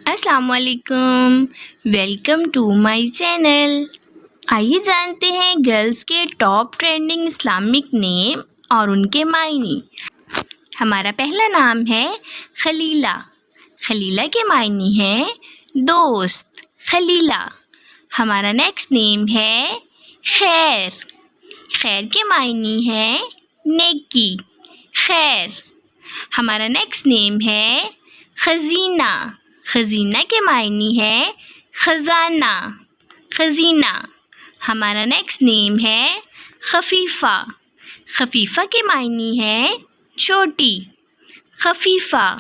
السلام علیکم، welcome to my channel. آئیے جانتے ہیں گرلز کے ٹاپ ٹرینڈنگ اسلامک نیم اور ان کے معنی۔ ہمارا پہلا نام ہے خلیلہ۔ خلیلہ کے معنی ہیں دوست، خلیلہ۔ ہمارا نیکسٹ نیم ہے خیر۔ خیر کے معنی ہیں نیکی، خیر۔ ہمارا نیکسٹ نیم ہے خزینہ۔ خزینہ کے معنی ہے خزانہ، خزینہ۔ ہمارا نیکسٹ نیم ہے خفیفہ۔ خفیفہ کے معنی ہے چھوٹی، خفیفہ۔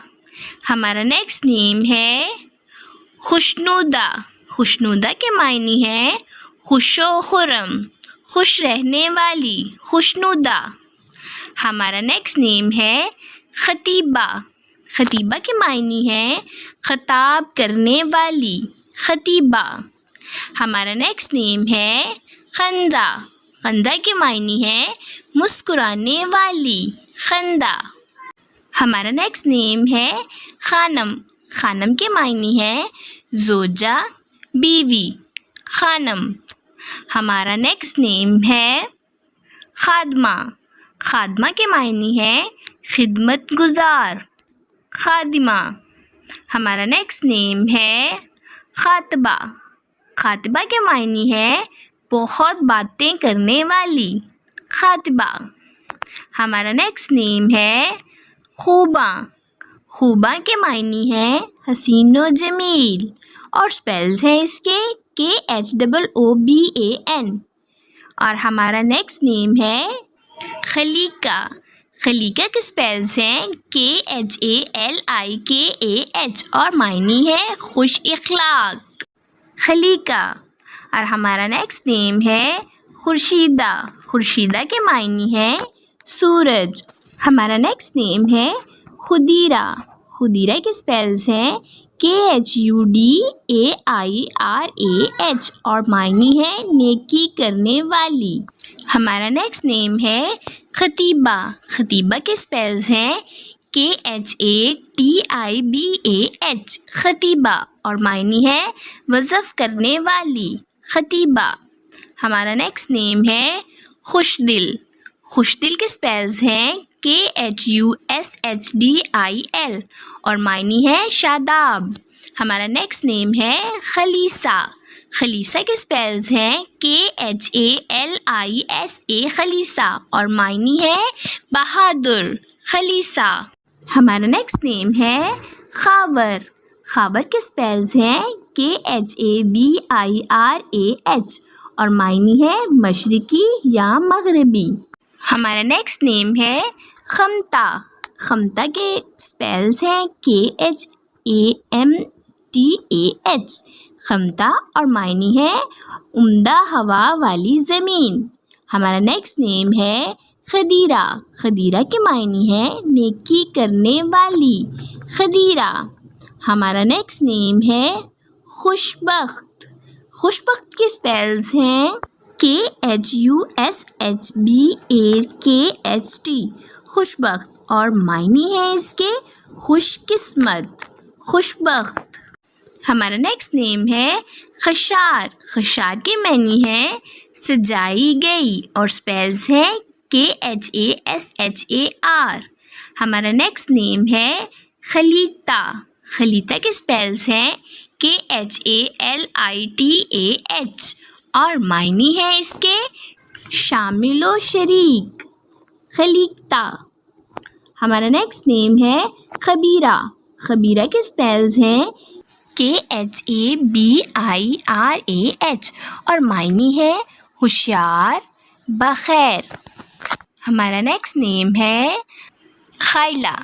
ہمارا نیکسٹ نیم ہے خوشنودہ۔ خوشنودہ کے معنی ہے خوش و خرم، خوش رہنے والی، خوشنودہ۔ ہمارا نیکسٹ نیم ہے خطیبہ۔ خطیبہ کے معنی ہے خطاب کرنے والی، خطیبہ۔ ہمارا نیکسٹ نیم ہے خندہ۔ خندہ کے معنی ہے مسکرانے والی، خندہ۔ ہمارا نیکسٹ نیم ہے خانم۔ خانم کے معنی ہے زوجہ، بیوی، خانم۔ ہمارا نیکسٹ نیم ہے خادمہ۔ خادمہ کے معنی ہے خدمت گزار، خادمہ۔ ہمارا نیکسٹ نیم ہے خاطبہ۔ خاطبہ کے معنی ہے بہت باتیں کرنے والی، خاطبہ۔ ہمارا نیکسٹ نیم ہے خوباں۔ خوباں کے معنی ہے حسین و جمیل، اور سپیلز ہیں اس کے KHOOBAN۔ اور ہمارا نیکسٹ نیم ہے خلیقہ۔ خلیقہ کے سپیلز ہیں KHALIKAH، اور معنی ہے خوش اخلاق، خلیقہ۔ اور ہمارا نیکسٹ نیم ہے خورشیدہ۔ خورشیدہ کے معنی ہے سورج۔ ہمارا نیکسٹ نیم ہے خدیرہ۔ خدیرہ کے سپیلز ہیں KHUDAIRAH، اور معنی ہے نیکی کرنے والی۔ ہمارا نیکسٹ نیم ہے خطیبہ۔ خطیبہ کے سپیلز ہیں KHATIBAH، خطیبہ، اور معنی ہے وظف کرنے والی، خطیبہ۔ ہمارا نیکسٹ نیم ہے خوش دل۔ خوش دل کے سپیلز ہیں KHUSHDIL، اور معنی ہے شاداب۔ ہمارا نیکسٹ نیم ہے خلیصہ۔ خلیصہ کے سپیلز ہیں KHALISA، خلیصہ، اور معنی ہے بہادر، خلیصہ۔ ہمارا نیکسٹ نیم ہے خاور۔ خاور کے سپیلز ہیں KHAVIRAH، اور معنی ہے مشرقی یا مغربی۔ ہمارا نیکسٹ نیم ہے خمتا۔ خمتا کے سپیلز ہیں KHAMTAH، خمتا، اور معنی ہے عمدہ ہوا والی زمین۔ ہمارا نیکسٹ نیم ہے خدیرہ۔ خدیرہ کے معنی ہے نیکی کرنے والی، خدیرہ۔ ہمارا نیکسٹ نیم ہے خوشبخت۔ خوشبخت کے سپیلز ہیں KHUSHBAKHT، خوشبخت، اور معنی ہے اس کے خوش قسمت، خوشبخت۔ ہمارا نیکسٹ نیم ہے خشار۔ خشار کے معنی ہے سجائی گئی، اور سپیلز ہیں KHASHAR۔ ہمارا نیکسٹ نیم ہے خلیطہ۔ خلیطہ کے سپیلز ہیں KHALITAH، اور معنی ہے اس کے شامل و شریک، خلیقہ۔ ہمارا نیکسٹ نیم ہے خبیرہ۔ خبیرہ کے سپیلز ہیں KHABIRAH، اور معنی ہے ہوشیار، بخیر۔ ہمارا نیکسٹ نیم ہے خائلہ۔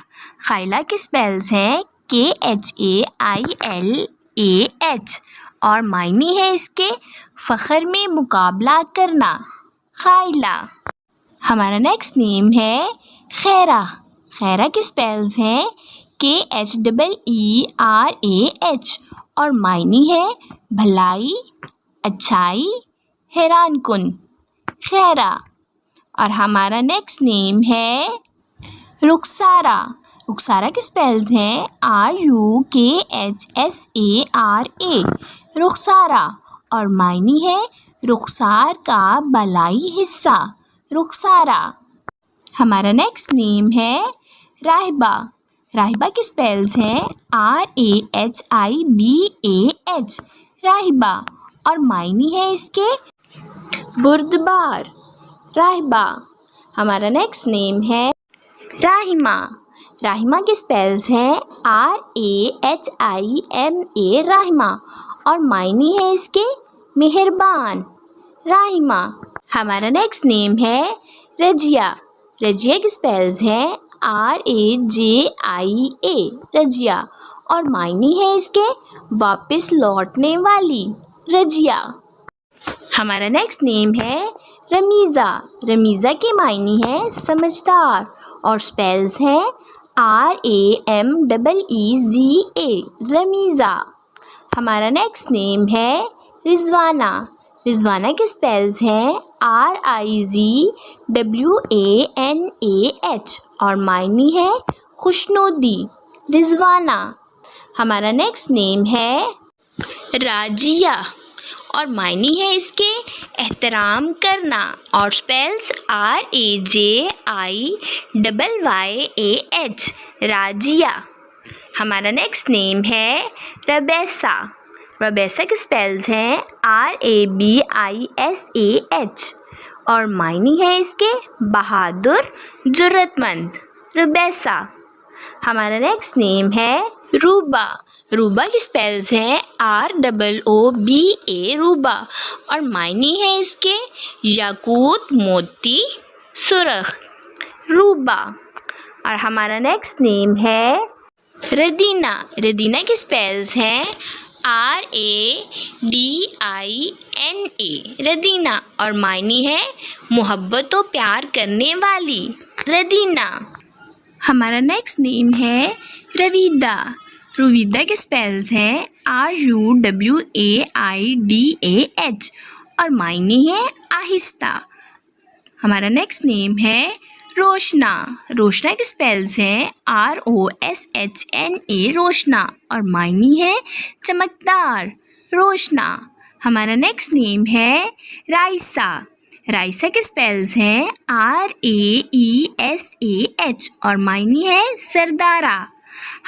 خائلہ کے سپیلز ہیں KHAILAH، اور معنی ہے اس کے فخر میں مقابلہ کرنا، خائلہ۔ ہمارا نیکسٹ نیم ہے خیرہ۔ خیرہ کے سپیلز ہیں KHEERAH، اور معنی ہے بھلائی، اچھائی، حیران کن، خیرہ۔ اور ہمارا نیکسٹ نیم ہے رخسارہ۔ رخسارہ کے اسپیلز ہیں RUKHSARA، رخسارہ، اور معنی ہے رخسار کا بالائی حصہ، رخسارہ۔ ہمارا نیکسٹ نیم ہے راہبہ۔ راہبہ کے اسپیلز ہیں RAHIBAH، راہبہ، اور معنی ہے اس کے بردبار، راہبہ۔ ہمارا نیکسٹ نیم ہے راہمہ۔ راہمہ کے اسپیلز ہیں RAHIMA، راہمہ، اور معنی ہے اس کے مہربان، راہمہ۔ ہمارا نیکسٹ نیم ہے رجیہ۔ رجیہ کے اسپیلز ہیں RAJIA، رجیہ، اور معنی ہے اس کے واپس لوٹنے والی، رجیہ۔ ہمارا نیکسٹ نیم ہے رمیزہ۔ رمیزہ کے معنی ہے سمجھدار، اور اسپیلز ہیں RAMEEZA، رمیزہ۔ ہمارا نیکسٹ نیم ہے رضوانہ۔ رضوانہ کے اسپیلز ہیں RIZWANAH، اور معنی ہے خوشنودی، رضوانہ۔ ہمارا نیکسٹ نیم ہے راجیہ، اور معنی ہے اس کے احترام کرنا، اور اسپیلز RAJIYYAH، راجیہ۔ ہمارا نیکسٹ نیم ہے ربیسہ۔ ربیسہ کے اسپیلز ہیں RABISAH، اور معنی ہے اس کے بہادر، جرأت مند، ربیسہ۔ ہمارا نیکسٹ نیم ہے روبا۔ روبا کے اسپیلز ہیں ROOBA، روبا، اور معنی ہے اس کے یاقوت، موتی، سرخ، روبا۔ اور ہمارا نیکسٹ نیم ہے ردینہ۔ ردینہ کے اسپیلز ہیں RADINA، ردینہ، اور معنی ہے محبت و پیار کرنے والی، ردینہ۔ ہمارا نیکسٹ نیم ہے رویدہ۔ رویدہ کے اسپیلز ہیں RUWAIDAH، اور معنی ہے آہستہ۔ ہمارا نیکسٹ نیم ہے روشنا۔ روشنا کے اسپیلز ہیں ROSHNA، روشنا، اور معنی ہے چمکدار، روشنا۔ ہمارا نیکسٹ نیم ہے رائسہ۔ رائسہ کے اسپیلز ہیں RAESAH، اور معنی ہے سردارہ۔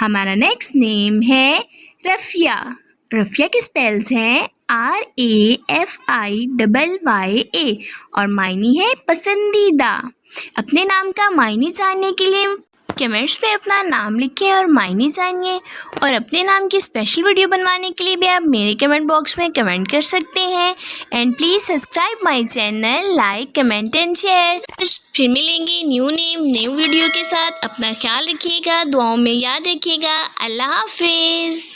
ہمارا نیکسٹ نیم ہے رفیہ۔ رفیہ کے اسپیلز ہیں RAFIYYA، اور معنی ہے پسندیدہ۔ اپنے نام کا معنی جاننے کے لیے کمنٹس میں اپنا نام لکھیں اور معنی جانیے، اور اپنے نام کی اسپیشل ویڈیو بنوانے کے لیے بھی آپ میرے کمنٹ باکس میں کمنٹ کر سکتے ہیں۔ And please subscribe my channel, like, comment and share. پھر ملیں گے نیو نیم نیو ویڈیو کے ساتھ۔ اپنا خیال رکھیے گا، دعاؤں میں یاد رکھیے گا۔ اللہ حافظ۔